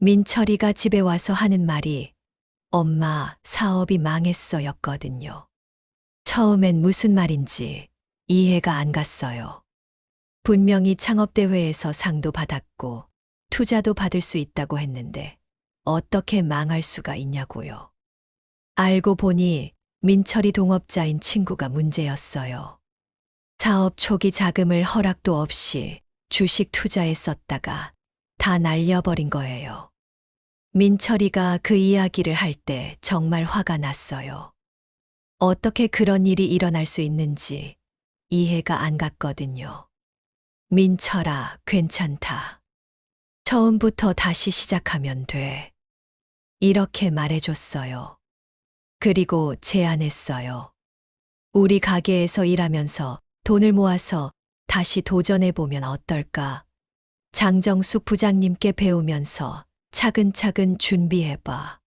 민철이가 집에 와서 하는 말이 엄마, 사업이 망했어 였거든요. 처음엔 무슨 말인지 이해가 안 갔어요. 분명히 창업대회에서 상도 받았고 투자도 받을 수 있다고 했는데 어떻게 망할 수가 있냐고요. 알고 보니 민철이 동업자인 친구가 문제였어요. 사업 초기 자금을 허락도 없이 주식 투자에 썼다가 다 날려버린 거예요. 민철이가 그 이야기를 할 때 정말 화가 났어요. 어떻게 그런 일이 일어날 수 있는지 이해가 안 갔거든요. 민철아, 괜찮다. 처음부터 다시 시작하면 돼. 이렇게 말해줬어요. 그리고 제안했어요. 우리 가게에서 일하면서 돈을 모아서 다시 도전해보면 어떨까? 장정숙 부장님께 배우면서 차근차근 준비해봐.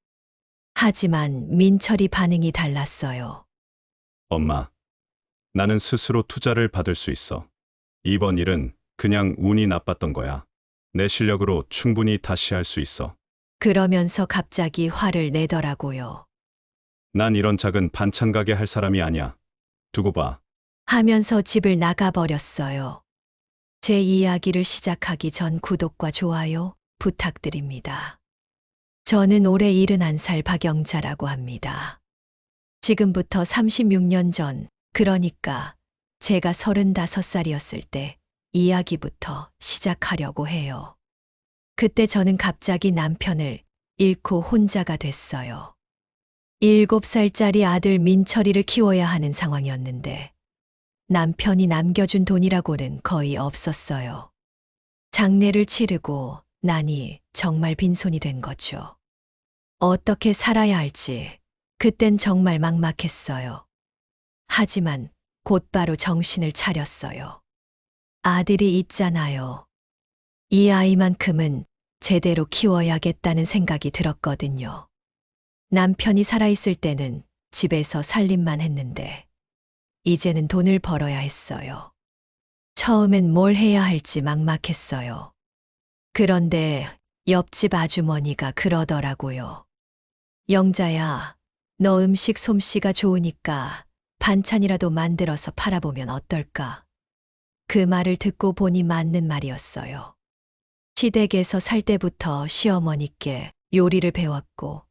하지만 민철이 반응이 달랐어요. 엄마, 나는 스스로 투자를 받을 수 있어. 이번 일은 그냥 운이 나빴던 거야. 내 실력으로 충분히 다시 할 수 있어. 그러면서 갑자기 화를 내더라고요. 난 이런 작은 반찬 가게 할 사람이 아니야. 두고 봐. 하면서 집을 나가버렸어요. 제 이야기를 시작하기 전 구독과 좋아요 부탁드립니다. 저는 올해 71살 박영자라고 합니다. 지금부터 36년 전, 그러니까 제가 35살이었을 때 이야기부터 시작하려고 해요. 그때 저는 갑자기 남편을 잃고 혼자가 됐어요. 7살짜리 아들 민철이를 키워야 하는 상황이었는데 남편이 남겨준 돈이라고는 거의 없었어요. 장례를 치르고 나니 정말 빈손이 된 거죠. 어떻게 살아야 할지 그땐 정말 막막했어요. 하지만 곧바로 정신을 차렸어요. 아들이 있잖아요. 이 아이만큼은 제대로 키워야겠다는 생각이 들었거든요. 남편이 살아있을 때는 집에서 살림만 했는데 이제는 돈을 벌어야 했어요. 처음엔 뭘 해야 할지 막막했어요. 그런데 옆집 아주머니가 그러더라고요. 영자야, 너 음식 솜씨가 좋으니까 반찬이라도 만들어서 팔아보면 어떨까? 그 말을 듣고 보니 맞는 말이었어요. 시댁에서 살 때부터 시어머니께 요리를 배웠고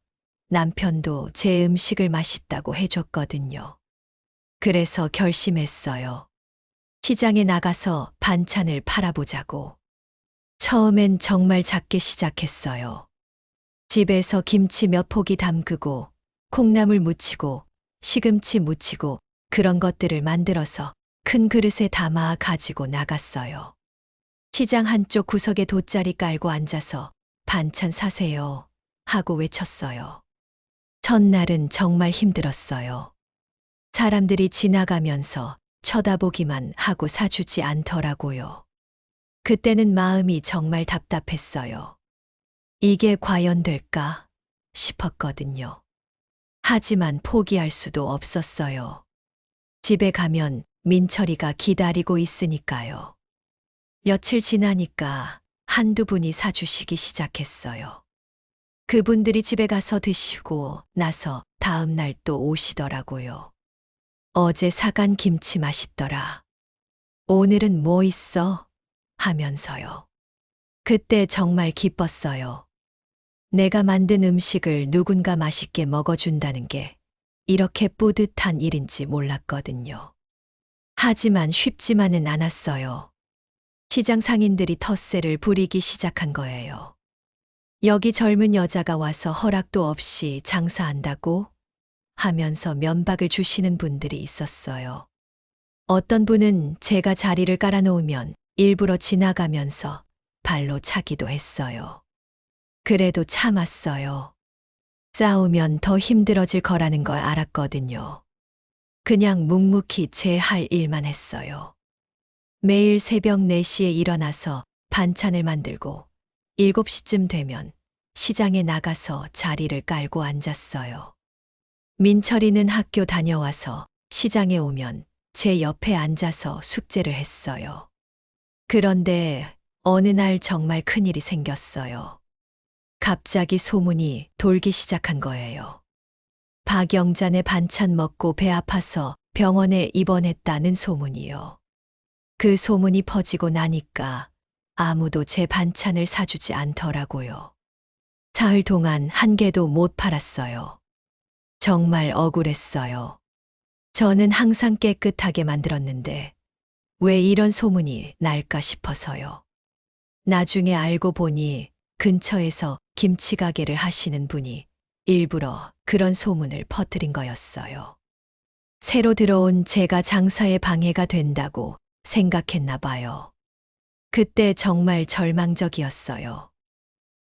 남편도 제 음식을 맛있다고 해줬거든요. 그래서 결심했어요. 시장에 나가서 반찬을 팔아보자고. 처음엔 정말 작게 시작했어요. 집에서 김치 몇 포기 담그고 콩나물 무치고 시금치 무치고 그런 것들을 만들어서 큰 그릇에 담아 가지고 나갔어요. 시장 한쪽 구석에 돗자리 깔고 앉아서 반찬 사세요 하고 외쳤어요. 첫날은 정말 힘들었어요. 사람들이 지나가면서 쳐다보기만 하고 사주지 않더라고요. 그때는 마음이 정말 답답했어요. 이게 과연 될까 싶었거든요. 하지만 포기할 수도 없었어요. 집에 가면 민철이가 기다리고 있으니까요. 며칠 지나니까 한두 분이 사주시기 시작했어요. 그분들이 집에 가서 드시고 나서 다음 날 또 오시더라고요. 어제 사간 김치 맛있더라. 오늘은 뭐 있어? 하면서요. 그때 정말 기뻤어요. 내가 만든 음식을 누군가 맛있게 먹어준다는 게 이렇게 뿌듯한 일인지 몰랐거든요. 하지만 쉽지만은 않았어요. 시장 상인들이 텃세를 부리기 시작한 거예요. 여기 젊은 여자가 와서 허락도 없이 장사한다고 하면서 면박을 주시는 분들이 있었어요. 어떤 분은 제가 자리를 깔아놓으면 일부러 지나가면서 발로 차기도 했어요. 그래도 참았어요. 싸우면 더 힘들어질 거라는 걸 알았거든요. 그냥 묵묵히 제 할 일만 했어요. 매일 새벽 4시에 일어나서 반찬을 만들고 7시쯤 되면 시장에 나가서 자리를 깔고 앉았어요. 민철이는 학교 다녀와서 시장에 오면 제 옆에 앉아서 숙제를 했어요. 그런데 어느 날 정말 큰일이 생겼어요. 갑자기 소문이 돌기 시작한 거예요. 박영자네 반찬 먹고 배 아파서 병원에 입원했다는 소문이요. 그 소문이 퍼지고 나니까 아무도 제 반찬을 사주지 않더라고요. 사흘 동안 한 개도 못 팔았어요. 정말 억울했어요. 저는 항상 깨끗하게 만들었는데 왜 이런 소문이 날까 싶어서요. 나중에 알고 보니 근처에서 김치 가게를 하시는 분이 일부러 그런 소문을 퍼뜨린 거였어요. 새로 들어온 제가 장사에 방해가 된다고 생각했나 봐요. 그때 정말 절망적이었어요.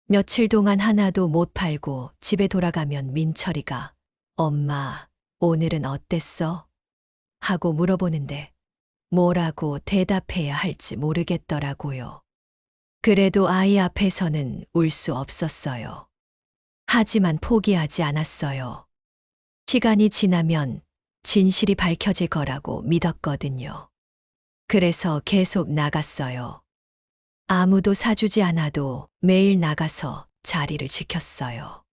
며칠 동안 하나도 못 팔고 집에 돌아가면 민철이가 엄마, 오늘은 어땠어? 하고 물어보는데 뭐라고 대답해야 할지 모르겠더라고요. 그래도 아이 앞에서는 울 수 없었어요. 하지만 포기하지 않았어요. 시간이 지나면 진실이 밝혀질 거라고 믿었거든요. 그래서 계속 나갔어요. 아무도 사주지 않아도 매일 나가서 자리를 지켰어요.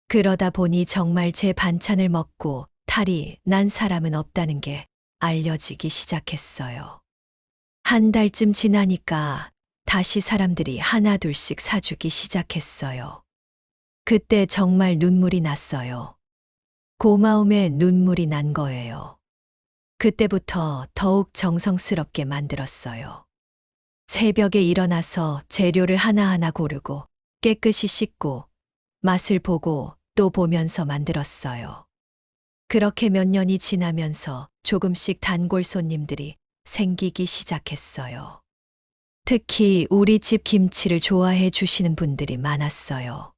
그러다 보니 정말 제 반찬을 먹고 탈이 난 사람은 없다는 게 알려지기 시작했어요. 한 달쯤 지나니까 다시 사람들이 하나둘씩 사주기 시작했어요. 그때 정말 눈물이 났어요. 고마움에 눈물이 난 거예요. 그때부터 더욱 정성스럽게 만들었어요. 새벽에 일어나서 재료를 하나하나 고르고 깨끗이 씻고 맛을 보고 또 보면서 만들었어요. 그렇게 몇 년이 지나면서 조금씩 단골 손님들이 생기기 시작했어요. 특히 우리 집 김치를 좋아해 주시는 분들이 많았어요.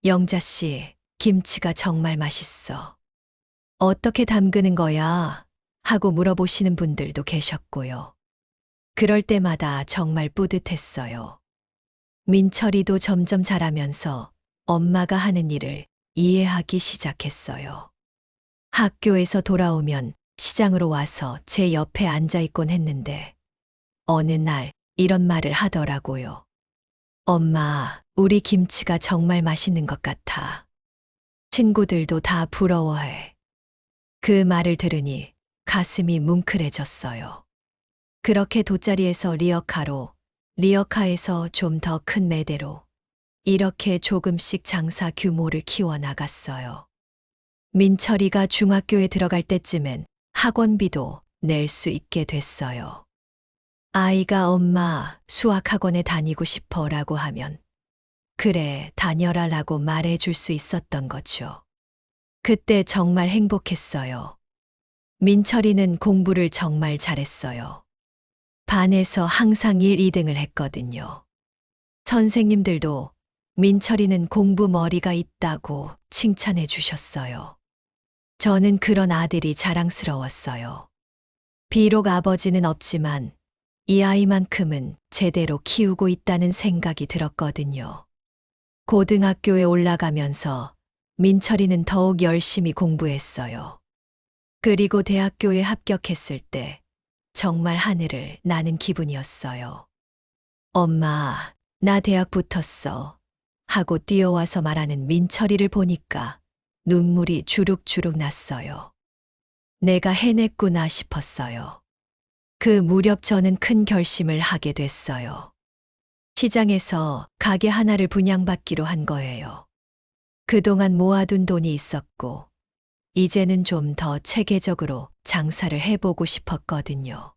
영자 씨, 김치가 정말 맛있어. 어떻게 담그는 거야? 하고 물어보시는 분들도 계셨고요. 그럴 때마다 정말 뿌듯했어요. 민철이도 점점 자라면서 엄마가 하는 일을 이해하기 시작했어요. 학교에서 돌아오면 시장으로 와서 제 옆에 앉아 있곤 했는데 어느 날 이런 말을 하더라고요. 엄마, 우리 김치가 정말 맛있는 것 같아. 친구들도 다 부러워해. 그 말을 들으니 가슴이 뭉클해졌어요. 그렇게 돗자리에서 리어카로, 리어카에서 좀 더 큰 매대로 이렇게 조금씩 장사 규모를 키워나갔어요. 민철이가 중학교에 들어갈 때쯤엔 학원비도 낼 수 있게 됐어요. 아이가 엄마 수학학원에 다니고 싶어 라고 하면 그래 다녀라 라고 말해줄 수 있었던 거죠. 그때 정말 행복했어요. 민철이는 공부를 정말 잘했어요. 반에서 항상 1, 2등을 했거든요. 선생님들도 민철이는 공부 머리가 있다고 칭찬해 주셨어요. 저는 그런 아들이 자랑스러웠어요. 비록 아버지는 없지만 이 아이만큼은 제대로 키우고 있다는 생각이 들었거든요. 고등학교에 올라가면서 민철이는 더욱 열심히 공부했어요. 그리고 대학교에 합격했을 때 정말 하늘을 나는 기분이었어요. 엄마, 나 대학 붙었어. 하고 뛰어와서 말하는 민철이를 보니까 눈물이 주룩주룩 났어요. 내가 해냈구나 싶었어요. 그 무렵 저는 큰 결심을 하게 됐어요. 시장에서 가게 하나를 분양받기로 한 거예요. 그동안 모아둔 돈이 있었고, 이제는 좀 더 체계적으로 장사를 해보고 싶었거든요.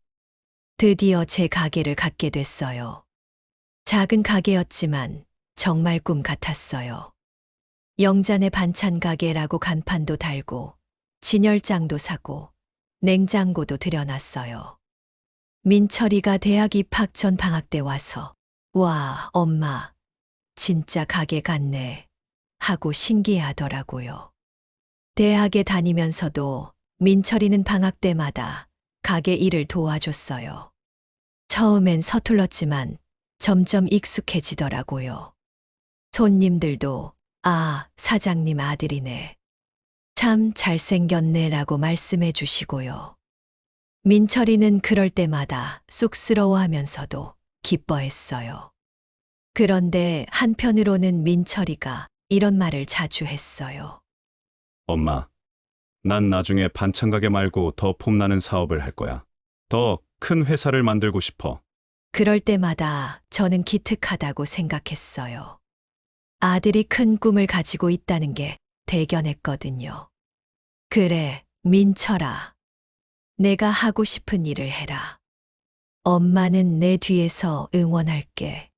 드디어 제 가게를 갖게 됐어요. 작은 가게였지만 정말 꿈 같았어요. 영자네 반찬 가게라고 간판도 달고, 진열장도 사고, 냉장고도 들여놨어요. 민철이가 대학 입학 전 방학 때 와서 와, 엄마, 진짜 가게 같네 하고 신기해하더라고요. 대학에 다니면서도 민철이는 방학 때마다 가게 일을 도와줬어요. 처음엔 서툴렀지만 점점 익숙해지더라고요. 손님들도 아, 사장님 아들이네. 참 잘생겼네 라고 말씀해 주시고요. 민철이는 그럴 때마다 쑥스러워하면서도 기뻐했어요. 그런데 한편으로는 민철이가 이런 말을 자주 했어요. 엄마, 난 나중에 반찬 가게 말고 더 폼나는 사업을 할 거야. 더 큰 회사를 만들고 싶어. 그럴 때마다 저는 기특하다고 생각했어요. 아들이 큰 꿈을 가지고 있다는 게 대견했거든요. 그래, 민철아. 내가 하고 싶은 일을 해라. 엄마는 내 뒤에서 응원할게.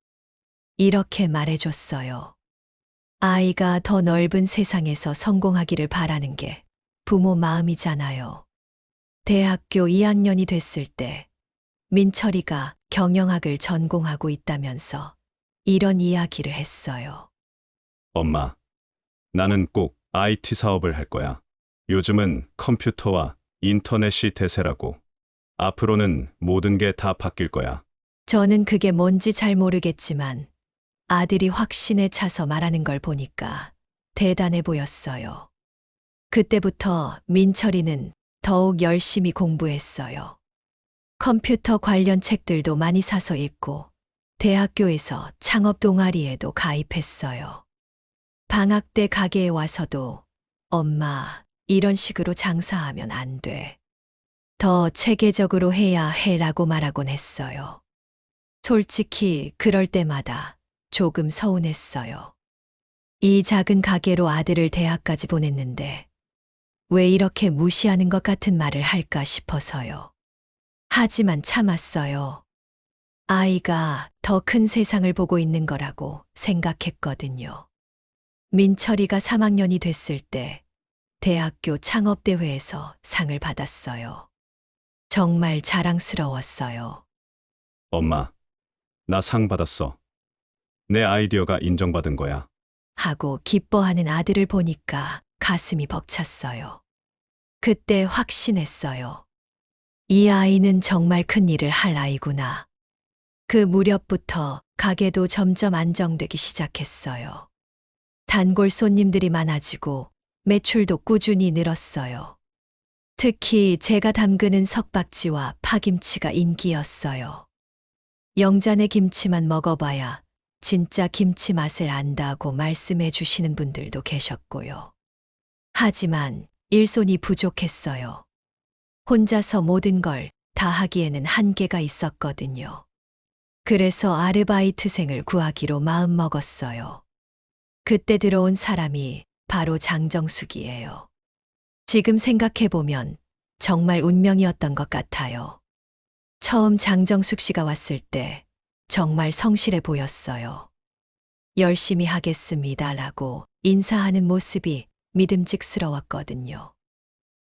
이렇게 말해줬어요. 아이가 더 넓은 세상에서 성공하기를 바라는 게 부모 마음이잖아요. 대학교 2학년이 됐을 때 민철이가 경영학을 전공하고 있다면서 이런 이야기를 했어요. 엄마, 나는 꼭 IT 사업을 할 거야. 요즘은 컴퓨터와 인터넷이 대세라고. 앞으로는 모든 게 다 바뀔 거야. 저는 그게 뭔지 잘 모르겠지만 아들이 확신에 차서 말하는 걸 보니까 대단해 보였어요. 그때부터 민철이는 더욱 열심히 공부했어요. 컴퓨터 관련 책들도 많이 사서 읽고 대학교에서 창업 동아리에도 가입했어요. 방학 때 가게에 와서도 엄마, 이런 식으로 장사하면 안 돼. 더 체계적으로 해야 해라고 말하곤 했어요. 솔직히 그럴 때마다 조금 서운했어요. 이 작은 가게로 아들을 대학까지 보냈는데 왜 이렇게 무시하는 것 같은 말을 할까 싶어서요. 하지만 참았어요. 아이가 더 큰 세상을 보고 있는 거라고 생각했거든요. 민철이가 3학년이 됐을 때 대학교 창업대회에서 상을 받았어요. 정말 자랑스러웠어요. 엄마, 나 상 받았어. 내 아이디어가 인정받은 거야. 하고 기뻐하는 아들을 보니까 가슴이 벅찼어요. 그때 확신했어요. 이 아이는 정말 큰 일을 할 아이구나. 그 무렵부터 가게도 점점 안정되기 시작했어요. 단골 손님들이 많아지고 매출도 꾸준히 늘었어요. 특히 제가 담그는 석박지와 파김치가 인기였어요. 영잔의 김치만 먹어봐야 진짜 김치 맛을 안다고 말씀해 주시는 분들도 계셨고요. 하지만 일손이 부족했어요. 혼자서 모든 걸 다 하기에는 한계가 있었거든요. 그래서 아르바이트생을 구하기로 마음먹었어요. 그때 들어온 사람이 바로 장정숙이에요. 지금 생각해보면 정말 운명이었던 것 같아요. 처음 장정숙 씨가 왔을 때 정말 성실해 보였어요. 열심히 하겠습니다라고 인사하는 모습이 믿음직스러웠거든요.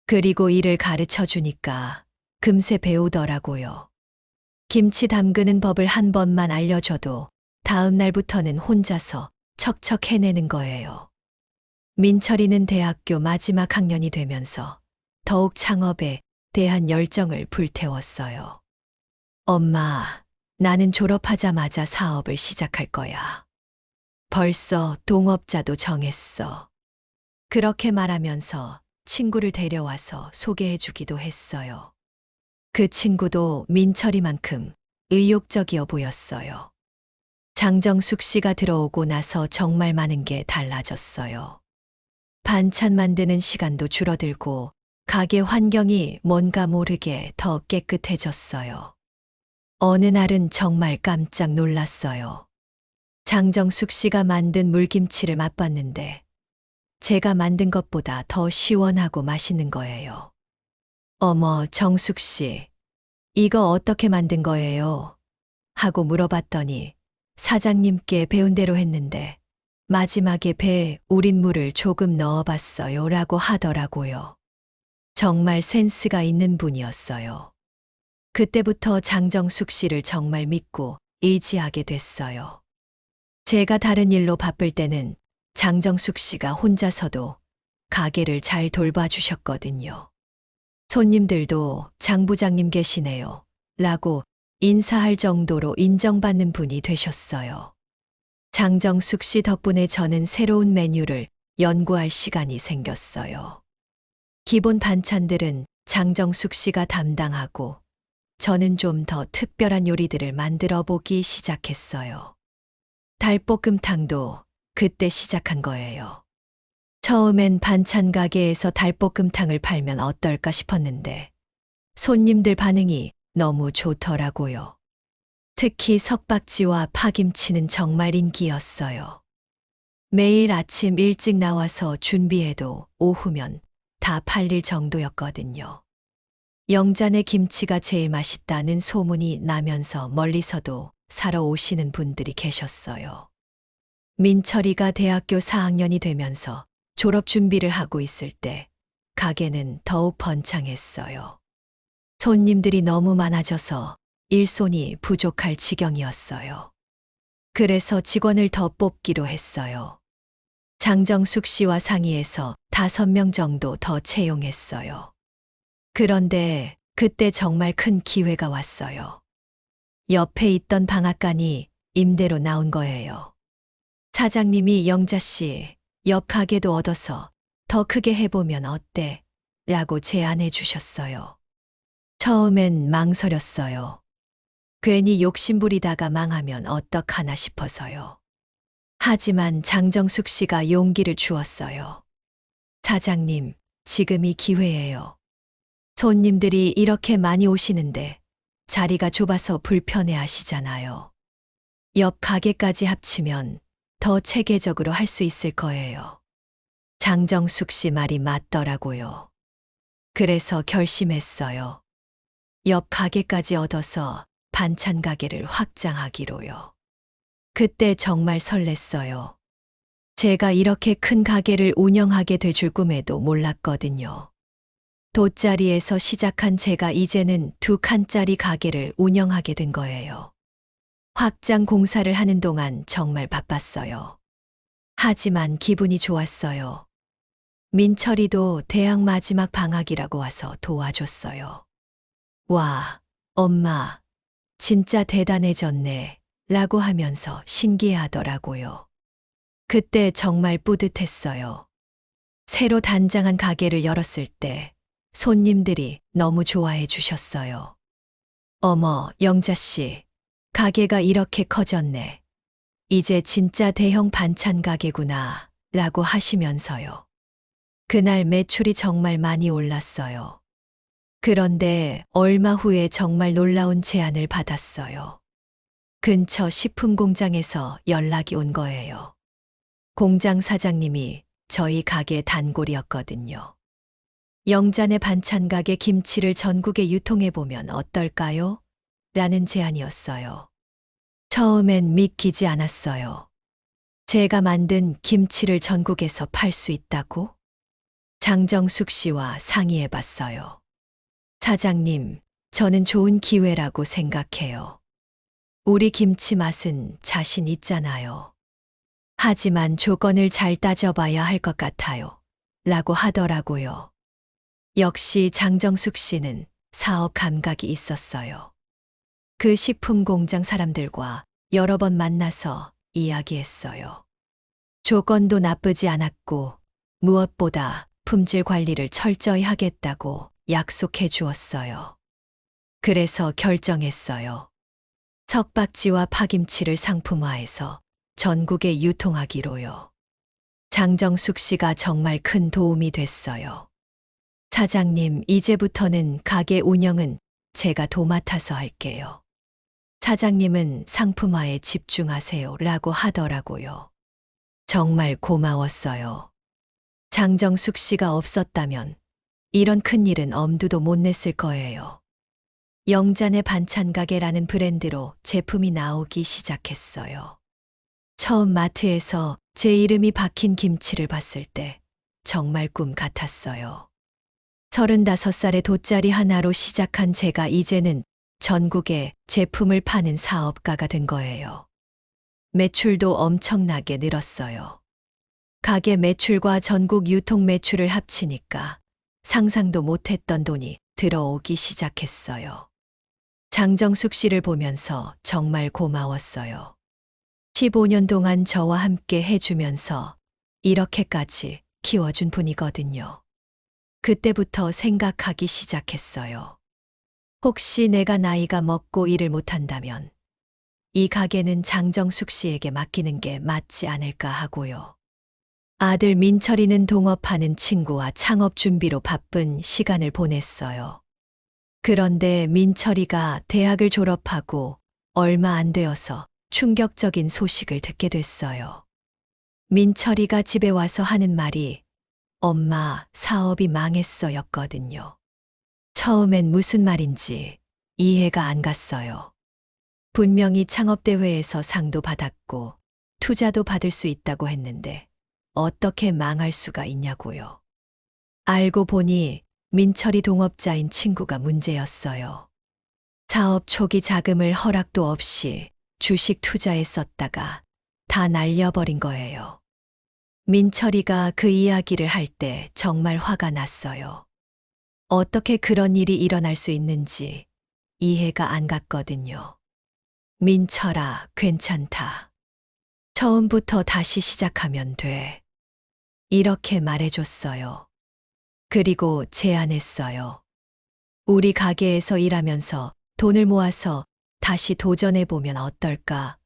그리고 일을 가르쳐 주니까 금세 배우더라고요. 김치 담그는 법을 한 번만 알려줘도 다음 날부터는 혼자서 척척 해내는 거예요. 민철이는 대학교 마지막 학년이 되면서 더욱 창업에 대한 열정을 불태웠어요. 엄마, 나는 졸업하자마자 사업을 시작할 거야. 벌써 동업자도 정했어. 그렇게 말하면서 친구를 데려와서 소개해 주기도 했어요. 그 친구도 민철이만큼 의욕적이어 보였어요. 장정숙 씨가 들어오고 나서 정말 많은 게 달라졌어요. 반찬 만드는 시간도 줄어들고 가게 환경이 뭔가 모르게 더 깨끗해졌어요. 어느 날은 정말 깜짝 놀랐어요. 장정숙 씨가 만든 물김치를 맛봤는데 제가 만든 것보다 더 시원하고 맛있는 거예요. 어머, 정숙 씨, 이거 어떻게 만든 거예요? 하고 물어봤더니 사장님께 배운 대로 했는데 마지막에 배에 우린 물을 조금 넣어봤어요 라고 하더라고요. 정말 센스가 있는 분이었어요. 그때부터 장정숙 씨를 정말 믿고 의지하게 됐어요. 제가 다른 일로 바쁠 때는 장정숙 씨가 혼자서도 가게를 잘 돌봐주셨거든요. 손님들도 장 부장님 계시네요. 라고 인사할 정도로 인정받는 분이 되셨어요. 장정숙 씨 덕분에 저는 새로운 메뉴를 연구할 시간이 생겼어요. 기본 반찬들은 장정숙 씨가 담당하고 저는 좀 더 특별한 요리들을 만들어 보기 시작했어요. 달볶음탕도 그때 시작한 거예요. 처음엔 반찬 가게에서 달볶음탕을 팔면 어떨까 싶었는데 손님들 반응이 너무 좋더라고요. 특히 석박지와 파김치는 정말 인기였어요. 매일 아침 일찍 나와서 준비해도 오후면 다 팔릴 정도였거든요. 영잔의 김치가 제일 맛있다는 소문이 나면서 멀리서도 사러 오시는 분들이 계셨어요. 민철이가 대학교 4학년이 되면서 졸업 준비를 하고 있을 때 가게는 더욱 번창했어요. 손님들이 너무 많아져서 일손이 부족할 지경이었어요. 그래서 직원을 더 뽑기로 했어요. 장정숙 씨와 상의해서 5명 정도 더 채용했어요. 그런데 그때 정말 큰 기회가 왔어요. 옆에 있던 방앗간이 임대로 나온 거예요. 사장님이 영자 씨, 옆 가게도 얻어서 더 크게 해보면 어때? 라고 제안해 주셨어요. 처음엔 망설였어요. 괜히 욕심부리다가 망하면 어떡하나 싶어서요. 하지만 장정숙 씨가 용기를 주었어요. 사장님, 지금이 기회예요. 손님들이 이렇게 많이 오시는데 자리가 좁아서 불편해 하시잖아요. 옆 가게까지 합치면 더 체계적으로 할 수 있을 거예요. 장정숙 씨 말이 맞더라고요. 그래서 결심했어요. 옆 가게까지 얻어서 반찬 가게를 확장하기로요. 그때 정말 설렜어요. 제가 이렇게 큰 가게를 운영하게 될 줄 꿈에도 몰랐거든요. 돗자리에서 시작한 제가 이제는 2칸짜리 가게를 운영하게 된 거예요. 확장 공사를 하는 동안 정말 바빴어요. 하지만 기분이 좋았어요. 민철이도 대학 마지막 방학이라고 와서 도와줬어요. 와, 엄마, 진짜 대단해졌네, 라고 하면서 신기해하더라고요. 그때 정말 뿌듯했어요. 새로 단장한 가게를 열었을 때 손님들이 너무 좋아해 주셨어요. 어머, 영자씨, 가게가 이렇게 커졌네. 이제 진짜 대형 반찬 가게구나, 라고 하시면서요. 그날 매출이 정말 많이 올랐어요. 그런데 얼마 후에 정말 놀라운 제안을 받았어요. 근처 식품 공장에서 연락이 온 거예요. 공장 사장님이 저희 가게 단골이었거든요. 영잔의 반찬 가게 김치를 전국에 유통해보면 어떨까요? 라는 제안이었어요. 처음엔 믿기지 않았어요. 제가 만든 김치를 전국에서 팔 수 있다고? 장정숙 씨와 상의해봤어요. 사장님, 저는 좋은 기회라고 생각해요. 우리 김치 맛은 자신 있잖아요. 하지만 조건을 잘 따져봐야 할 것 같아요. 라고 하더라고요. 역시 장정숙 씨는 사업 감각이 있었어요. 그 식품 공장 사람들과 여러 번 만나서 이야기했어요. 조건도 나쁘지 않았고 무엇보다 품질 관리를 철저히 하겠다고 약속해 주었어요. 그래서 결정했어요. 석박지와 파김치를 상품화해서 전국에 유통하기로요. 장정숙 씨가 정말 큰 도움이 됐어요. 사장님, 이제부터는 가게 운영은 제가 도맡아서 할게요. 사장님은 상품화에 집중하세요. 라고 하더라고요. 정말 고마웠어요. 장정숙 씨가 없었다면 이런 큰일은 엄두도 못 냈을 거예요. 영잔의 반찬 가게라는 브랜드로 제품이 나오기 시작했어요. 처음 마트에서 제 이름이 박힌 김치를 봤을 때 정말 꿈 같았어요. 35살의 돗자리 하나로 시작한 제가 이제는 전국에 제품을 파는 사업가가 된 거예요. 매출도 엄청나게 늘었어요. 가게 매출과 전국 유통 매출을 합치니까 상상도 못했던 돈이 들어오기 시작했어요. 장정숙 씨를 보면서 정말 고마웠어요. 15년 동안 저와 함께 해주면서 이렇게까지 키워준 분이거든요. 그때부터 생각하기 시작했어요. 혹시 내가 나이가 먹고 일을 못한다면 이 가게는 장정숙 씨에게 맡기는 게 맞지 않을까 하고요. 아들 민철이는 동업하는 친구와 창업 준비로 바쁜 시간을 보냈어요. 그런데 민철이가 대학을 졸업하고 얼마 안 되어서 충격적인 소식을 듣게 됐어요. 민철이가 집에 와서 하는 말이 엄마, 사업이 망했어 였거든요. 처음엔 무슨 말인지 이해가 안 갔어요. 분명히 창업대회에서 상도 받았고 투자도 받을 수 있다고 했는데 어떻게 망할 수가 있냐고요. 알고 보니 민철이 동업자인 친구가 문제였어요. 사업 초기 자금을 허락도 없이 주식 투자에 썼다가 다 날려버린 거예요. 민철이가 그 이야기를 할 때 정말 화가 났어요. 어떻게 그런 일이 일어날 수 있는지 이해가 안 갔거든요. 민철아, 괜찮다. 처음부터 다시 시작하면 돼. 이렇게 말해줬어요. 그리고 제안했어요. 우리 가게에서 일하면서 돈을 모아서 다시 도전해보면 어떨까?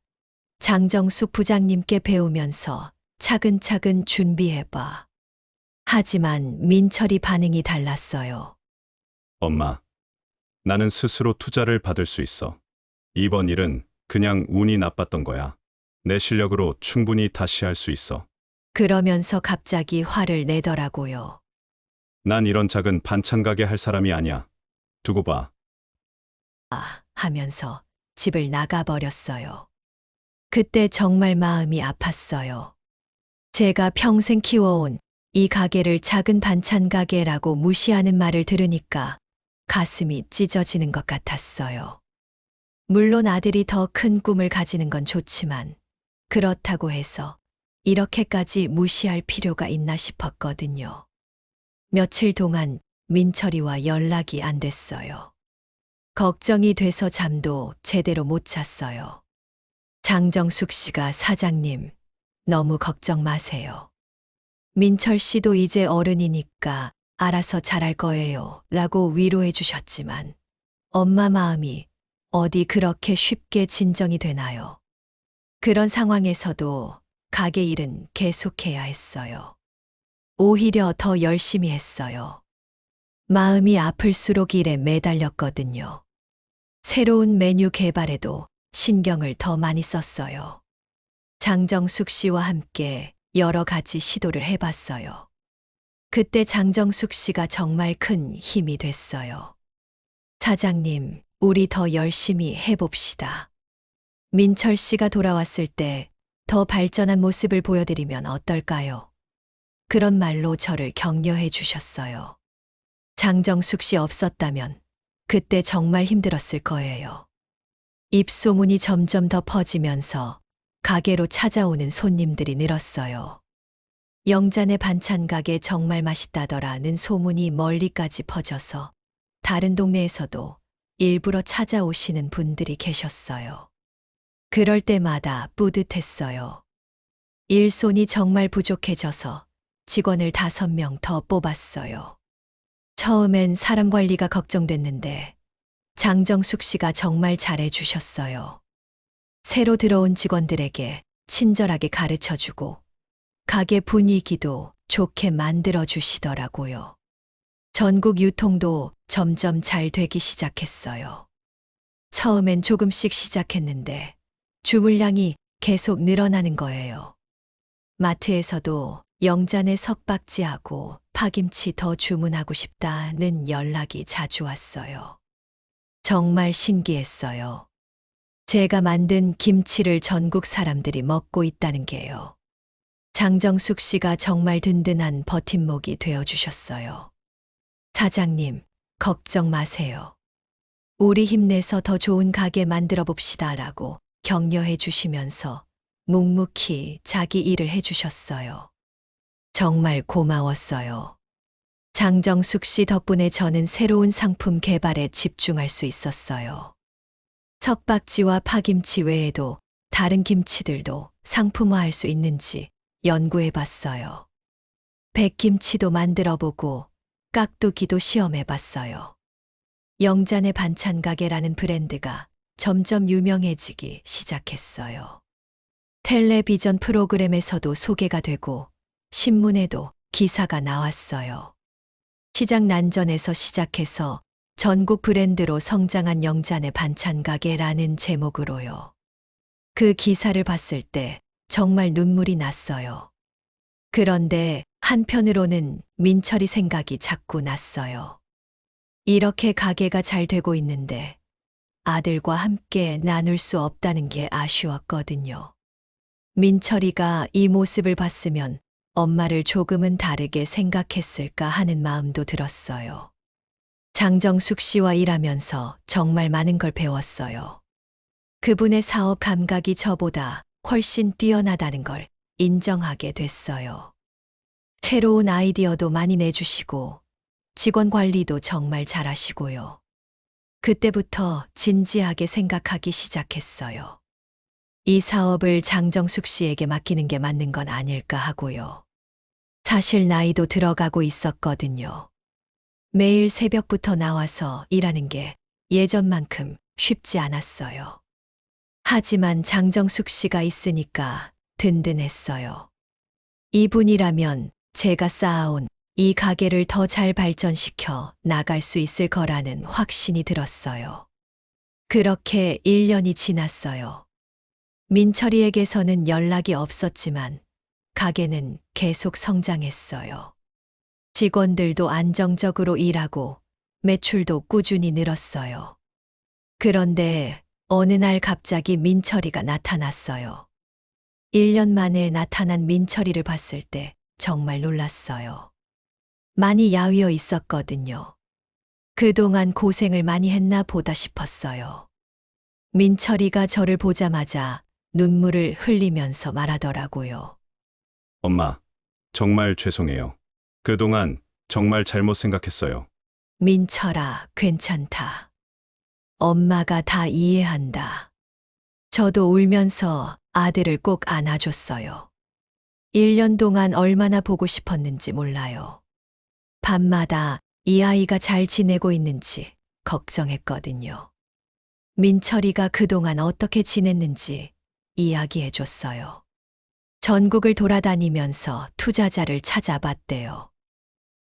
장정숙 부장님께 배우면서 차근차근 준비해봐. 하지만 민철이 반응이 달랐어요. 엄마, 나는 스스로 투자를 받을 수 있어. 이번 일은 그냥 운이 나빴던 거야. 내 실력으로 충분히 다시 할 수 있어. 그러면서 갑자기 화를 내더라고요. 난 이런 작은 반찬 가게 할 사람이 아니야. 두고 봐. 하면서 집을 나가버렸어요. 그때 정말 마음이 아팠어요. 제가 평생 키워온 이 가게를 작은 반찬 가게라고 무시하는 말을 들으니까 가슴이 찢어지는 것 같았어요. 물론 아들이 더 큰 꿈을 가지는 건 좋지만 그렇다고 해서 이렇게까지 무시할 필요가 있나 싶었거든요. 며칠 동안 민철이와 연락이 안 됐어요. 걱정이 돼서 잠도 제대로 못 잤어요. 장정숙 씨가 사장님, 너무 걱정 마세요. 민철 씨도 이제 어른이니까 알아서 잘할 거예요. 라고 위로해 주셨지만 엄마 마음이 어디 그렇게 쉽게 진정이 되나요? 그런 상황에서도 가게 일은 계속해야 했어요. 오히려 더 열심히 했어요. 마음이 아플수록 일에 매달렸거든요. 새로운 메뉴 개발에도 신경을 더 많이 썼어요. 장정숙 씨와 함께 여러 가지 시도를 해봤어요. 그때 장정숙 씨가 정말 큰 힘이 됐어요. 사장님, 우리 더 열심히 해봅시다. 민철 씨가 돌아왔을 때 더 발전한 모습을 보여드리면 어떨까요? 그런 말로 저를 격려해 주셨어요. 장정숙 씨 없었다면 그때 정말 힘들었을 거예요. 입소문이 점점 더 퍼지면서 가게로 찾아오는 손님들이 늘었어요. 영잔의 반찬 가게 정말 맛있다더라는 소문이 멀리까지 퍼져서 다른 동네에서도 일부러 찾아오시는 분들이 계셨어요. 그럴 때마다 뿌듯했어요. 일손이 정말 부족해져서 직원을 5명 더 뽑았어요. 처음엔 사람 관리가 걱정됐는데 장정숙 씨가 정말 잘해 주셨어요. 새로 들어온 직원들에게 친절하게 가르쳐 주고 가게 분위기도 좋게 만들어 주시더라고요. 전국 유통도 점점 잘 되기 시작했어요. 처음엔 조금씩 시작했는데 주물량이 계속 늘어나는 거예요. 마트에서도 영잔의 석박지하고 파김치 더 주문하고 싶다는 연락이 자주 왔어요. 정말 신기했어요. 제가 만든 김치를 전국 사람들이 먹고 있다는 게요. 장정숙 씨가 정말 든든한 버팀목이 되어주셨어요. 사장님, 걱정 마세요. 우리 힘내서 더 좋은 가게 만들어 봅시다 라고 격려해 주시면서 묵묵히 자기 일을 해주셨어요. 정말 고마웠어요. 장정숙 씨 덕분에 저는 새로운 상품 개발에 집중할 수 있었어요. 석박지와 파김치 외에도 다른 김치들도 상품화할 수 있는지 연구해 봤어요. 백김치도 만들어 보고 깍두기도 시험해 봤어요. 영잔의 반찬 가게라는 브랜드가 점점 유명해지기 시작했어요. 텔레비전 프로그램에서도 소개가 되고 신문에도 기사가 나왔어요. 시장 난전에서 시작해서 전국 브랜드로 성장한 영잔의 반찬 가게라는 제목으로요. 그 기사를 봤을 때 정말 눈물이 났어요. 그런데 한편으로는 민철이 생각이 자꾸 났어요. 이렇게 가게가 잘 되고 있는데 아들과 함께 나눌 수 없다는 게 아쉬웠거든요. 민철이가 이 모습을 봤으면 엄마를 조금은 다르게 생각했을까 하는 마음도 들었어요. 장정숙 씨와 일하면서 정말 많은 걸 배웠어요. 그분의 사업 감각이 저보다 훨씬 뛰어나다는 걸 인정하게 됐어요. 새로운 아이디어도 많이 내주시고 직원 관리도 정말 잘하시고요. 그때부터 진지하게 생각하기 시작했어요. 이 사업을 장정숙 씨에게 맡기는 게 맞는 건 아닐까 하고요. 사실 나이도 들어가고 있었거든요. 매일 새벽부터 나와서 일하는 게 예전만큼 쉽지 않았어요. 하지만 장정숙 씨가 있으니까 든든했어요. 이분이라면 제가 쌓아온 이 가게를 더 잘 발전시켜 나갈 수 있을 거라는 확신이 들었어요. 그렇게 1년이 지났어요. 민철이에게서는 연락이 없었지만 가게는 계속 성장했어요. 직원들도 안정적으로 일하고 매출도 꾸준히 늘었어요. 그런데 어느 날 갑자기 민철이가 나타났어요. 1년 만에 나타난 민철이를 봤을 때 정말 놀랐어요. 많이 야위어 있었거든요. 그동안 고생을 많이 했나 보다 싶었어요. 민철이가 저를 보자마자 눈물을 흘리면서 말하더라고요. 엄마, 정말 죄송해요. 그동안 정말 잘못 생각했어요. 민철아, 괜찮다. 엄마가 다 이해한다. 저도 울면서 아들을 꼭 안아줬어요. 1년 동안 얼마나 보고 싶었는지 몰라요. 밤마다 이 아이가 잘 지내고 있는지 걱정했거든요. 민철이가 그동안 어떻게 지냈는지 이야기해줬어요. 전국을 돌아다니면서 투자자를 찾아봤대요.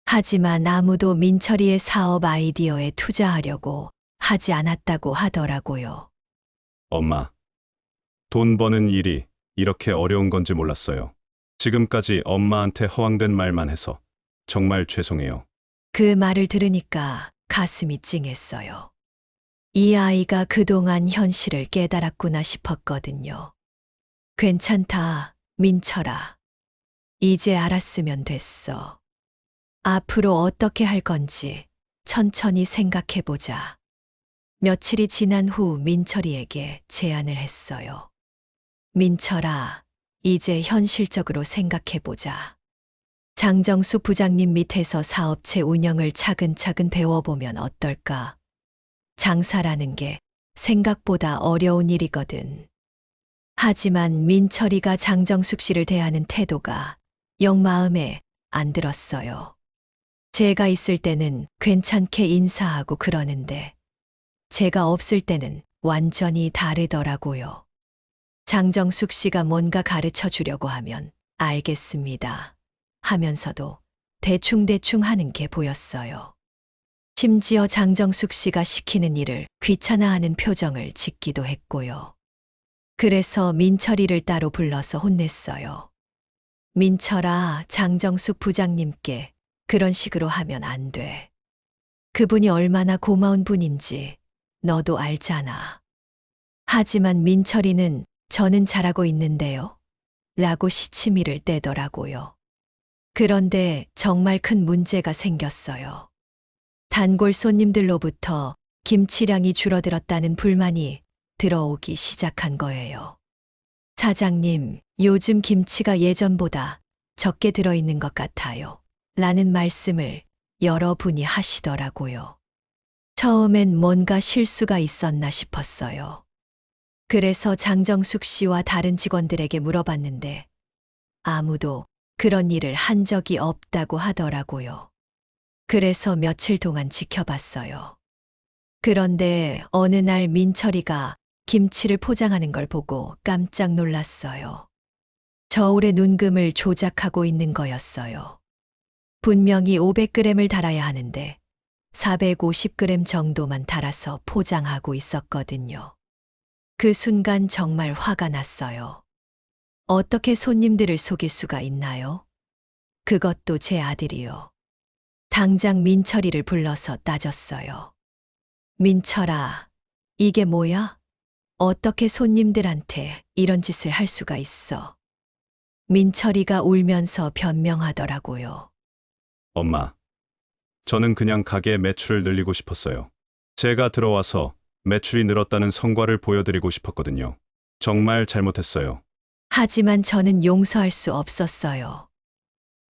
하지만 아무도 민철이의 사업 아이디어에 투자하려고 하지 않았다고 하더라고요. 엄마, 돈 버는 일이 이렇게 어려운 건지 몰랐어요. 지금까지 엄마한테 허황된 말만 해서 정말 죄송해요. 그 말을 들으니까 가슴이 찡했어요. 이 아이가 그동안 현실을 깨달았구나 싶었거든요. 괜찮다, 민철아. 이제 알았으면 됐어. 앞으로 어떻게 할 건지 천천히 생각해보자. 며칠이 지난 후 민철이에게 제안을 했어요. 민철아, 이제 현실적으로 생각해보자. 장정숙 부장님 밑에서 사업체 운영을 차근차근 배워보면 어떨까? 장사라는 게 생각보다 어려운 일이거든. 하지만 민철이가 장정숙 씨를 대하는 태도가 영 마음에 안 들었어요. 제가 있을 때는 괜찮게 인사하고 그러는데 제가 없을 때는 완전히 다르더라고요. 장정숙 씨가 뭔가 가르쳐 주려고 하면 알겠습니다 하면서도 대충대충 하는 게 보였어요. 심지어 장정숙 씨가 시키는 일을 귀찮아하는 표정을 짓기도 했고요. 그래서 민철이를 따로 불러서 혼냈어요. 민철아, 장정숙 부장님께 그런 식으로 하면 안 돼. 그분이 얼마나 고마운 분인지 너도 알잖아. 하지만 민철이는 저는 잘하고 있는데요. 라고 시치미를 떼더라고요. 그런데 정말 큰 문제가 생겼어요. 단골 손님들로부터 김치량이 줄어들었다는 불만이 들어오기 시작한 거예요. 사장님, 요즘 김치가 예전보다 적게 들어있는 것 같아요. 라는 말씀을 여러분이 하시더라고요. 처음엔 뭔가 실수가 있었나 싶었어요. 그래서 장정숙 씨와 다른 직원들에게 물어봤는데 아무도 그런 일을 한 적이 없다고 하더라고요. 그래서 며칠 동안 지켜봤어요. 그런데 어느 날 민철이가 김치를 포장하는 걸 보고 깜짝 놀랐어요. 저울에 눈금을 조작하고 있는 거였어요. 분명히 500g을 달아야 하는데 450g 정도만 달아서 포장하고 있었거든요. 그 순간 정말 화가 났어요. 어떻게 손님들을 속일 수가 있나요? 그것도 제 아들이요. 당장 민철이를 불러서 따졌어요. 민철아, 이게 뭐야? 어떻게 손님들한테 이런 짓을 할 수가 있어? 민철이가 울면서 변명하더라고요. 엄마, 저는 그냥 가게 매출을 늘리고 싶었어요. 제가 들어와서 매출이 늘었다는 성과를 보여드리고 싶었거든요. 정말 잘못했어요. 하지만 저는 용서할 수 없었어요.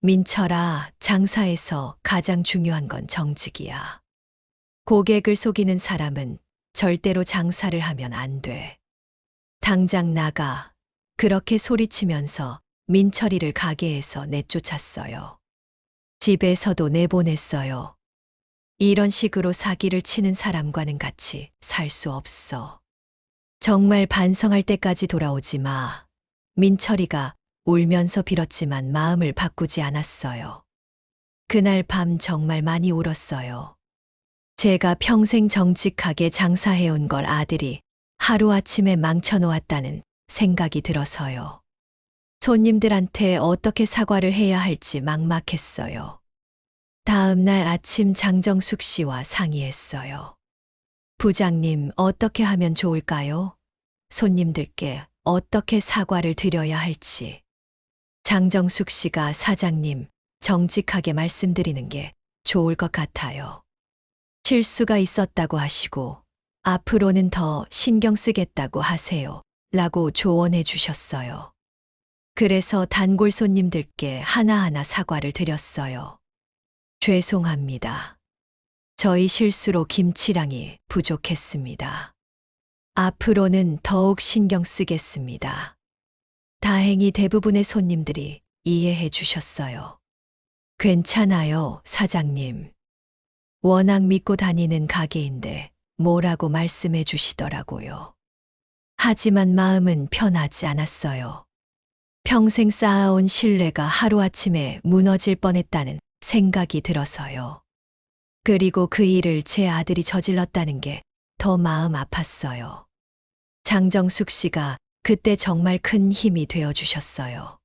민철아, 장사에서 가장 중요한 건 정직이야. 고객을 속이는 사람은 절대로 장사를 하면 안 돼. 당장 나가. 그렇게 소리치면서 민철이를 가게에서 내쫓았어요. 집에서도 내보냈어요. 이런 식으로 사기를 치는 사람과는 같이 살 수 없어. 정말 반성할 때까지 돌아오지 마. 민철이가 울면서 빌었지만 마음을 바꾸지 않았어요. 그날 밤 정말 많이 울었어요. 제가 평생 정직하게 장사해온 걸 아들이 하루아침에 망쳐놓았다는 생각이 들어서요. 손님들한테 어떻게 사과를 해야 할지 막막했어요. 다음 날 아침 장정숙 씨와 상의했어요. 부장님, 어떻게 하면 좋을까요? 손님들께 어떻게 사과를 드려야 할지. 장정숙 씨가 사장님, 정직하게 말씀드리는 게 좋을 것 같아요. 실수가 있었다고 하시고 앞으로는 더 신경 쓰겠다고 하세요. 라고 조언해 주셨어요. 그래서 단골 손님들께 하나하나 사과를 드렸어요. 죄송합니다. 저희 실수로 김치량이 부족했습니다. 앞으로는 더욱 신경 쓰겠습니다. 다행히 대부분의 손님들이 이해해 주셨어요. 괜찮아요, 사장님. 워낙 믿고 다니는 가게인데 뭐라고 말씀해 주시더라고요. 하지만 마음은 편하지 않았어요. 평생 쌓아온 신뢰가 하루아침에 무너질 뻔했다는 생각이 들어서요. 그리고 그 일을 제 아들이 저질렀다는 게 더 마음 아팠어요. 장정숙 씨가 그때 정말 큰 힘이 되어 주셨어요.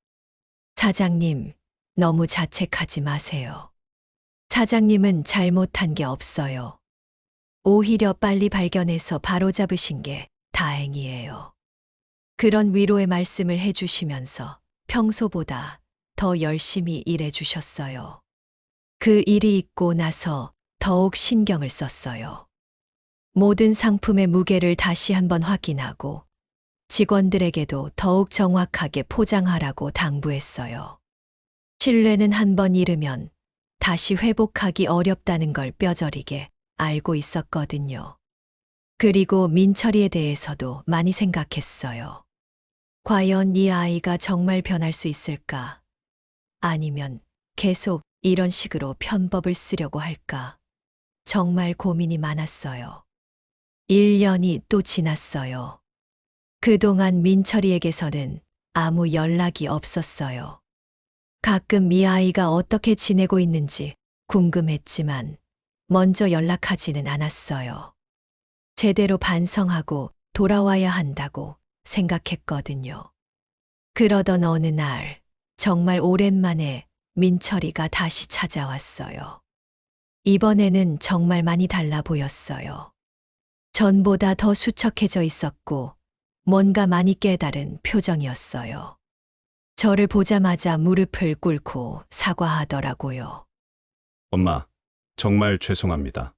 사장님, 너무 자책하지 마세요. 사장님은 잘못한 게 없어요. 오히려 빨리 발견해서 바로잡으신 게 다행이에요. 그런 위로의 말씀을 해주시면서 평소보다 더 열심히 일해 주셨어요. 그 일이 있고 나서 더욱 신경을 썼어요. 모든 상품의 무게를 다시 한번 확인하고 직원들에게도 더욱 정확하게 포장하라고 당부했어요. 신뢰는 한번 잃으면 다시 회복하기 어렵다는 걸 뼈저리게 알고 있었거든요. 그리고 민철이에 대해서도 많이 생각했어요. 과연 이 아이가 정말 변할 수 있을까? 아니면 계속 이런 식으로 편법을 쓰려고 할까? 정말 고민이 많았어요. 1년이 또 지났어요. 그동안 민철이에게서는 아무 연락이 없었어요. 가끔 이 아이가 어떻게 지내고 있는지 궁금했지만 먼저 연락하지는 않았어요. 제대로 반성하고 돌아와야 한다고 생각했거든요. 그러던 어느 날 정말 오랜만에 민철이가 다시 찾아왔어요. 이번에는 정말 많이 달라 보였어요. 전보다 더 수척해져 있었고 뭔가 많이 깨달은 표정이었어요. 저를 보자마자 무릎을 꿇고 사과하더라고요. 엄마, 정말 죄송합니다.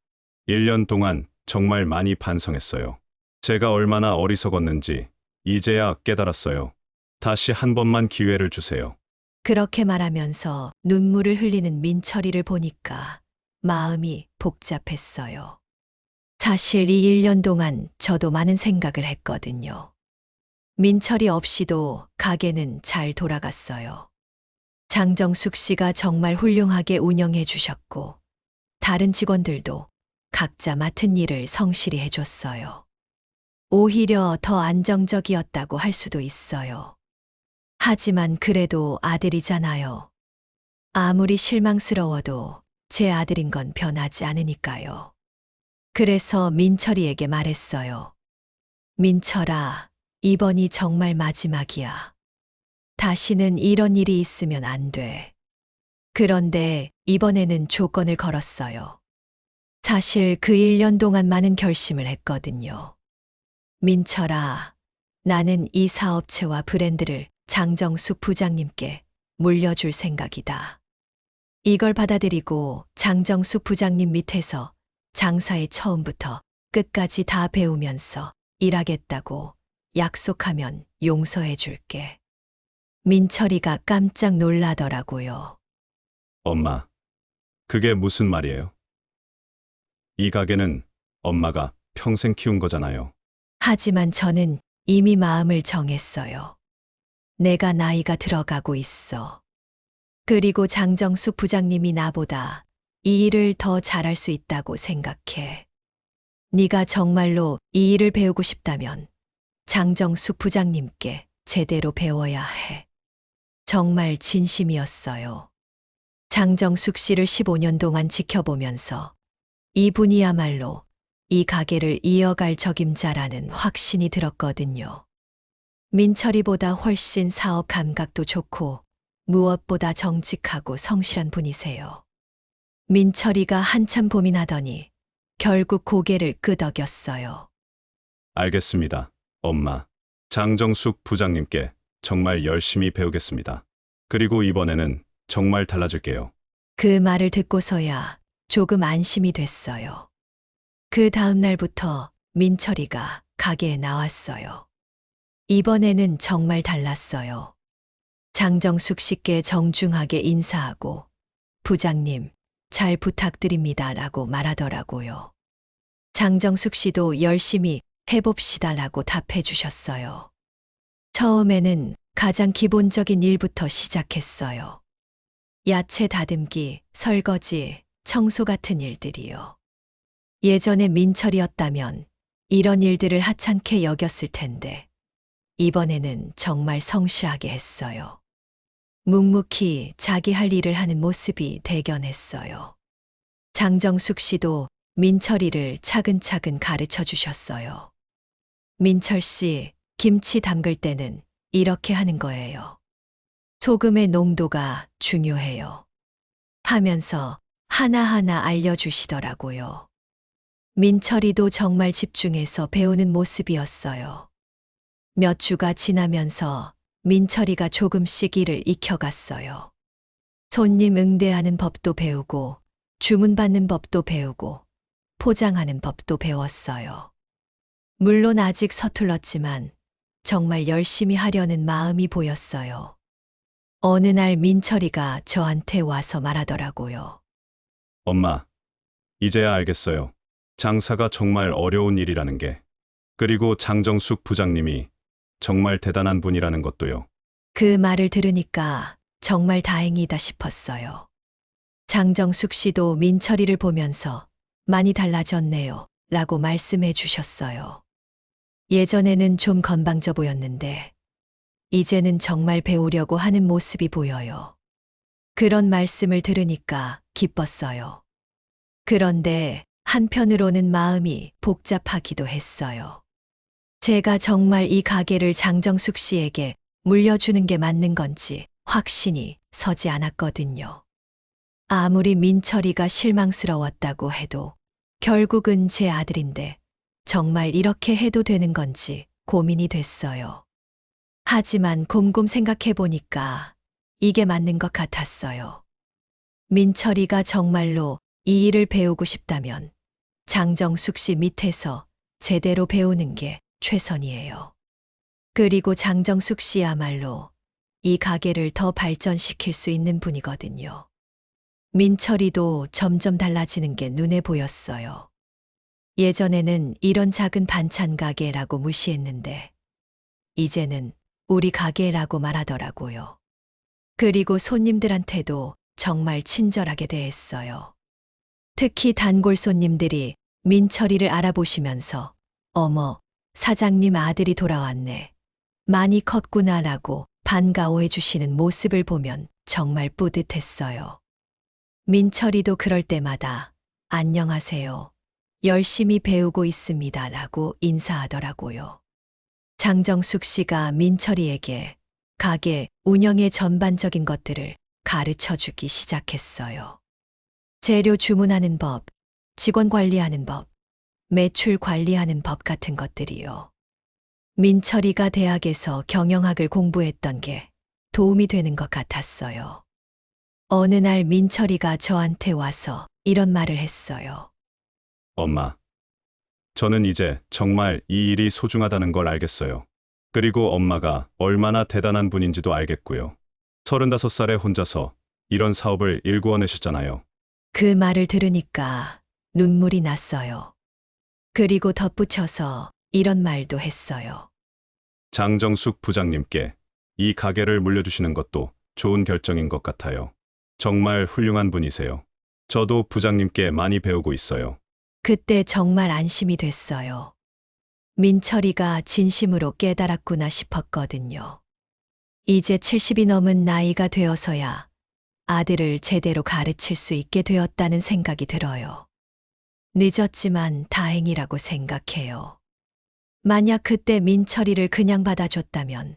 1년 동안 정말 많이 반성했어요. 제가 얼마나 어리석었는지 이제야 깨달았어요. 다시 한 번만 기회를 주세요. 그렇게 말하면서 눈물을 흘리는 민철이를 보니까 마음이 복잡했어요. 사실 이 1년 동안 저도 많은 생각을 했거든요. 민철이 없이도 가게는 잘 돌아갔어요. 장정숙 씨가 정말 훌륭하게 운영해 주셨고, 다른 직원들도 각자 맡은 일을 성실히 해줬어요. 오히려 더 안정적이었다고 할 수도 있어요. 하지만 그래도 아들이잖아요. 아무리 실망스러워도 제 아들인 건 변하지 않으니까요. 그래서 민철이에게 말했어요. 민철아, 이번이 정말 마지막이야. 다시는 이런 일이 있으면 안 돼. 그런데 이번에는 조건을 걸었어요. 사실 그 1년 동안 많은 결심을 했거든요. 민철아, 나는 이 사업체와 브랜드를 장정숙 부장님께 물려줄 생각이다. 이걸 받아들이고 장정숙 부장님 밑에서 장사에 처음부터 끝까지 다 배우면서 일하겠다고 약속하면 용서해 줄게. 민철이가 깜짝 놀라더라고요. 엄마, 그게 무슨 말이에요? 이 가게는 엄마가 평생 키운 거잖아요. 하지만 저는 이미 마음을 정했어요. 내가 나이가 들어가고 있어. 그리고 장정숙 부장님이 나보다 이 일을 더 잘할 수 있다고 생각해. 네가 정말로 이 일을 배우고 싶다면 장정숙 부장님께 제대로 배워야 해. 정말 진심이었어요. 장정숙 씨를 15년 동안 지켜보면서 이분이야말로 이 가게를 이어갈 적임자라는 확신이 들었거든요. 민철이보다 훨씬 사업 감각도 좋고 무엇보다 정직하고 성실한 분이세요. 민철이가 한참 고민하더니 결국 고개를 끄덕였어요. 알겠습니다, 엄마. 장정숙 부장님께 정말 열심히 배우겠습니다. 그리고 이번에는 정말 달라질게요. 그 말을 듣고서야 조금 안심이 됐어요. 그 다음 날부터 민철이가 가게에 나왔어요. 이번에는 정말 달랐어요. 장정숙 씨께 정중하게 인사하고 부장님, 잘 부탁드립니다라고 말하더라고요. 장정숙 씨도 열심히 해봅시다라고 답해 주셨어요. 처음에는 가장 기본적인 일부터 시작했어요. 야채 다듬기, 설거지, 청소 같은 일들이요. 예전에 민철이었다면 이런 일들을 하찮게 여겼을 텐데 이번에는 정말 성실하게 했어요. 묵묵히 자기 할 일을 하는 모습이 대견했어요. 장정숙 씨도 민철이를 차근차근 가르쳐 주셨어요. 민철 씨, 김치 담글 때는 이렇게 하는 거예요. 소금의 농도가 중요해요. 하면서 하나하나 알려주시더라고요. 민철이도 정말 집중해서 배우는 모습이었어요. 몇 주가 지나면서 민철이가 조금씩 일을 익혀갔어요. 손님 응대하는 법도 배우고, 주문받는 법도 배우고, 포장하는 법도 배웠어요. 물론 아직 서툴렀지만 정말 열심히 하려는 마음이 보였어요. 어느 날 민철이가 저한테 와서 말하더라고요. 엄마, 이제야 알겠어요. 장사가 정말 어려운 일이라는 게. 그리고 장정숙 부장님이 정말 대단한 분이라는 것도요. 그 말을 들으니까 정말 다행이다 싶었어요. 장정숙 씨도 민철이를 보면서 많이 달라졌네요. 라고 말씀해 주셨어요. 예전에는 좀 건방져 보였는데, 이제는 정말 배우려고 하는 모습이 보여요. 그런 말씀을 들으니까 기뻤어요. 그런데 한편으로는 마음이 복잡하기도 했어요. 제가 정말 이 가게를 장정숙 씨에게 물려주는 게 맞는 건지 확신이 서지 않았거든요. 아무리 민철이가 실망스러웠다고 해도 결국은 제 아들인데 정말 이렇게 해도 되는 건지 고민이 됐어요. 하지만 곰곰 생각해 보니까 이게 맞는 것 같았어요. 민철이가 정말로 이 일을 배우고 싶다면 장정숙 씨 밑에서 제대로 배우는 게 최선이에요. 그리고 장정숙 씨야말로 이 가게를 더 발전시킬 수 있는 분이거든요. 민철이도 점점 달라지는 게 눈에 보였어요. 예전에는 이런 작은 반찬 가게라고 무시했는데 이제는 우리 가게라고 말하더라고요. 그리고 손님들한테도 정말 친절하게 대했어요. 특히 단골 손님들이 민철이를 알아보시면서 어머, 사장님 아들이 돌아왔네. 많이 컸구나라고 반가워해 주시는 모습을 보면 정말 뿌듯했어요. 민철이도 그럴 때마다 안녕하세요. 열심히 배우고 있습니다라고 인사하더라고요. 장정숙 씨가 민철이에게 가게 운영의 전반적인 것들을 가르쳐 주기 시작했어요. 재료 주문하는 법, 직원 관리하는 법, 매출 관리하는 법 같은 것들이요. 민철이가 대학에서 경영학을 공부했던 게 도움이 되는 것 같았어요. 어느 날 민철이가 저한테 와서 이런 말을 했어요. 엄마, 저는 이제 정말 이 일이 소중하다는 걸 알겠어요. 그리고 엄마가 얼마나 대단한 분인지도 알겠고요. 35살에 혼자서 이런 사업을 일구어내셨잖아요. 그 말을 들으니까 눈물이 났어요. 그리고 덧붙여서 이런 말도 했어요. 장정숙 부장님께 이 가게를 물려주시는 것도 좋은 결정인 것 같아요. 정말 훌륭한 분이세요. 저도 부장님께 많이 배우고 있어요. 그때 정말 안심이 됐어요. 민철이가 진심으로 깨달았구나 싶었거든요. 이제 70이 넘은 나이가 되어서야 아들을 제대로 가르칠 수 있게 되었다는 생각이 들어요. 늦었지만 다행이라고 생각해요. 만약 그때 민철이를 그냥 받아줬다면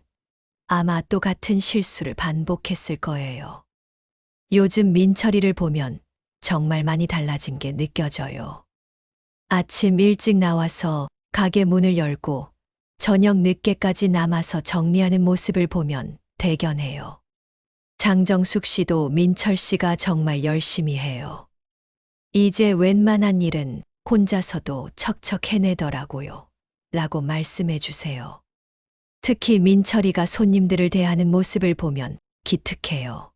아마 또 같은 실수를 반복했을 거예요. 요즘 민철이를 보면 정말 많이 달라진 게 느껴져요. 아침 일찍 나와서 가게 문을 열고 저녁 늦게까지 남아서 정리하는 모습을 보면 대견해요. 장정숙 씨도 민철 씨가 정말 열심히 해요. 이제 웬만한 일은 혼자서도 척척 해내더라고요. 라고 말씀해 주세요. 특히 민철이가 손님들을 대하는 모습을 보면 기특해요.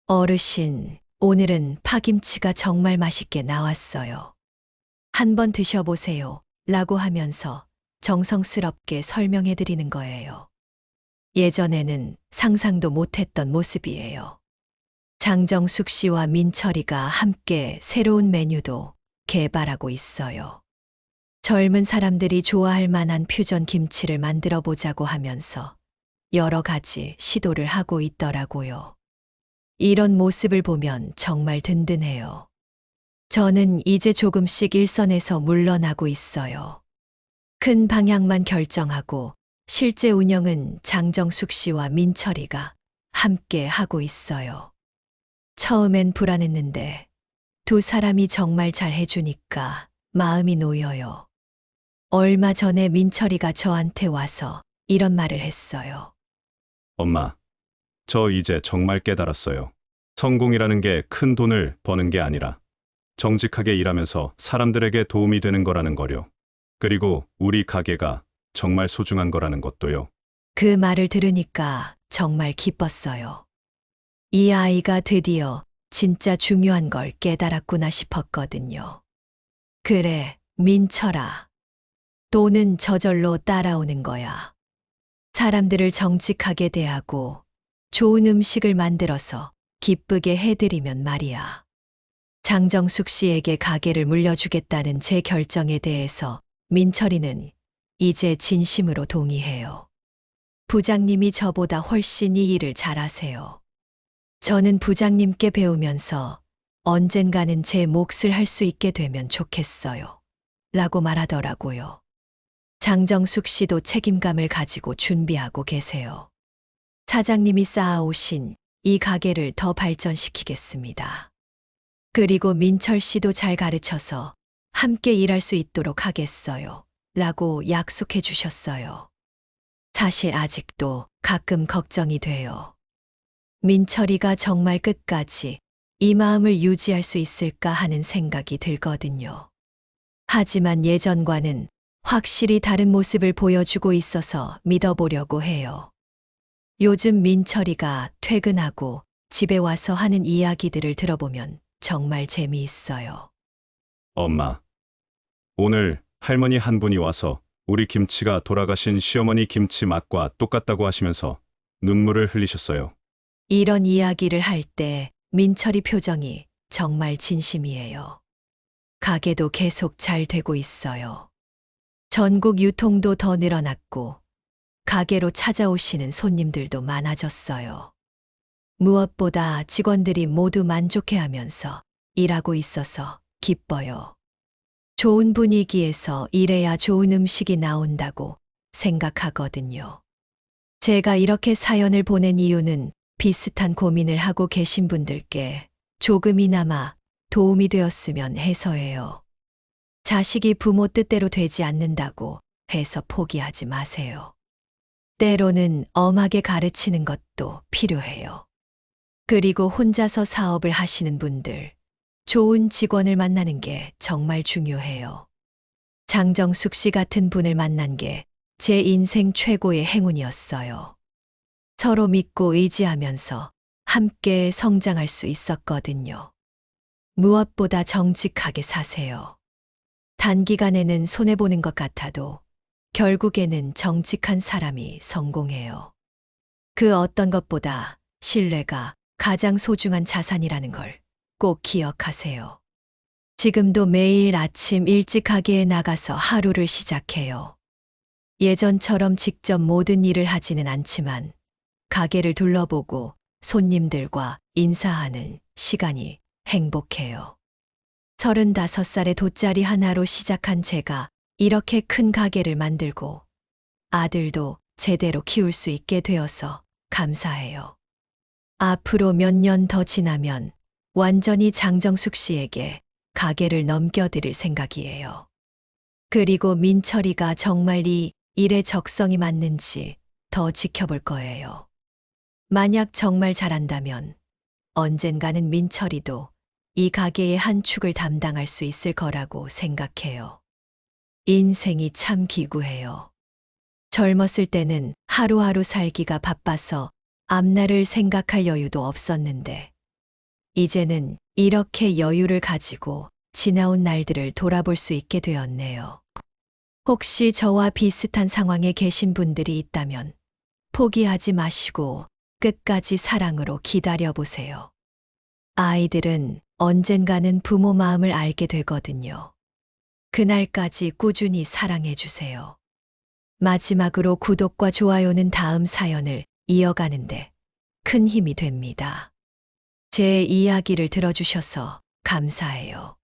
어르신, 오늘은 파김치가 정말 맛있게 나왔어요. 한번 드셔보세요. 라고 하면서 정성스럽게 설명해 드리는 거예요. 예전에는 상상도 못했던 모습이에요. 장정숙 씨와 민철이가 함께 새로운 메뉴도 개발하고 있어요. 젊은 사람들이 좋아할 만한 퓨전 김치를 만들어 보자고 하면서 여러 가지 시도를 하고 있더라고요. 이런 모습을 보면 정말 든든해요. 저는 이제 조금씩 일선에서 물러나고 있어요. 큰 방향만 결정하고 실제 운영은 장정숙 씨와 민철이가 함께 하고 있어요. 처음엔 불안했는데 두 사람이 정말 잘 해주니까 마음이 놓여요. 얼마 전에 민철이가 저한테 와서 이런 말을 했어요. 엄마, 저 이제 정말 깨달았어요. 성공이라는 게 큰 돈을 버는 게 아니라 정직하게 일하면서 사람들에게 도움이 되는 거라는 거요. 그리고 우리 가게가 정말 소중한 거라는 것도요. 그 말을 들으니까 정말 기뻤어요. 이 아이가 드디어 진짜 중요한 걸 깨달았구나 싶었거든요. 그래, 민철아. 돈은 저절로 따라오는 거야. 사람들을 정직하게 대하고 좋은 음식을 만들어서 기쁘게 해드리면 말이야. 장정숙 씨에게 가게를 물려주겠다는 제 결정에 대해서 민철이는 이제 진심으로 동의해요. 부장님이 저보다 훨씬 이 일을 잘하세요. 저는 부장님께 배우면서 언젠가는 제 몫을 할 수 있게 되면 좋겠어요. 라고 말하더라고요. 장정숙 씨도 책임감을 가지고 준비하고 계세요. 사장님이 쌓아오신 이 가게를 더 발전시키겠습니다. 그리고 민철 씨도 잘 가르쳐서 함께 일할 수 있도록 하겠어요. 라고 약속해 주셨어요. 사실 아직도 가끔 걱정이 돼요. 민철이가 정말 끝까지 이 마음을 유지할 수 있을까 하는 생각이 들거든요. 하지만 예전과는 확실히 다른 모습을 보여주고 있어서 믿어보려고 해요. 요즘 민철이가 퇴근하고 집에 와서 하는 이야기들을 들어보면 정말 재미있어요. 엄마, 오늘 할머니 한 분이 와서 우리 김치가 돌아가신 시어머니 김치 맛과 똑같다고 하시면서 눈물을 흘리셨어요. 이런 이야기를 할 때 민철이 표정이 정말 진심이에요. 가게도 계속 잘 되고 있어요. 전국 유통도 더 늘어났고 가게로 찾아오시는 손님들도 많아졌어요. 무엇보다 직원들이 모두 만족해하면서 일하고 있어서 기뻐요. 좋은 분위기에서 일해야 좋은 음식이 나온다고 생각하거든요. 제가 이렇게 사연을 보낸 이유는 비슷한 고민을 하고 계신 분들께 조금이나마 도움이 되었으면 해서예요. 자식이 부모 뜻대로 되지 않는다고 해서 포기하지 마세요. 때로는 엄하게 가르치는 것도 필요해요. 그리고 혼자서 사업을 하시는 분들, 좋은 직원을 만나는 게 정말 중요해요. 장정숙 씨 같은 분을 만난 게 제 인생 최고의 행운이었어요. 서로 믿고 의지하면서 함께 성장할 수 있었거든요. 무엇보다 정직하게 사세요. 단기간에는 손해보는 것 같아도 결국에는 정직한 사람이 성공해요. 그 어떤 것보다 신뢰가 가장 소중한 자산이라는 걸 꼭 기억하세요. 지금도 매일 아침 일찍 가게에 나가서 하루를 시작해요. 예전처럼 직접 모든 일을 하지는 않지만 가게를 둘러보고 손님들과 인사하는 시간이 행복해요. 35살의 돗자리 하나로 시작한 제가 이렇게 큰 가게를 만들고 아들도 제대로 키울 수 있게 되어서 감사해요. 앞으로 몇 년 더 지나면 완전히 장정숙 씨에게 가게를 넘겨드릴 생각이에요. 그리고 민철이가 정말 이 일에 적성이 맞는지 더 지켜볼 거예요. 만약 정말 잘한다면 언젠가는 민철이도 이 가게의 한 축을 담당할 수 있을 거라고 생각해요. 인생이 참 기구해요. 젊었을 때는 하루하루 살기가 바빠서 앞날을 생각할 여유도 없었는데, 이제는 이렇게 여유를 가지고 지나온 날들을 돌아볼 수 있게 되었네요. 혹시 저와 비슷한 상황에 계신 분들이 있다면 포기하지 마시고 끝까지 사랑으로 기다려보세요. 아이들은 언젠가는 부모 마음을 알게 되거든요. 그날까지 꾸준히 사랑해주세요. 마지막으로 구독과 좋아요는 다음 사연을 이어가는데 큰 힘이 됩니다. 제 이야기를 들어주셔서 감사해요.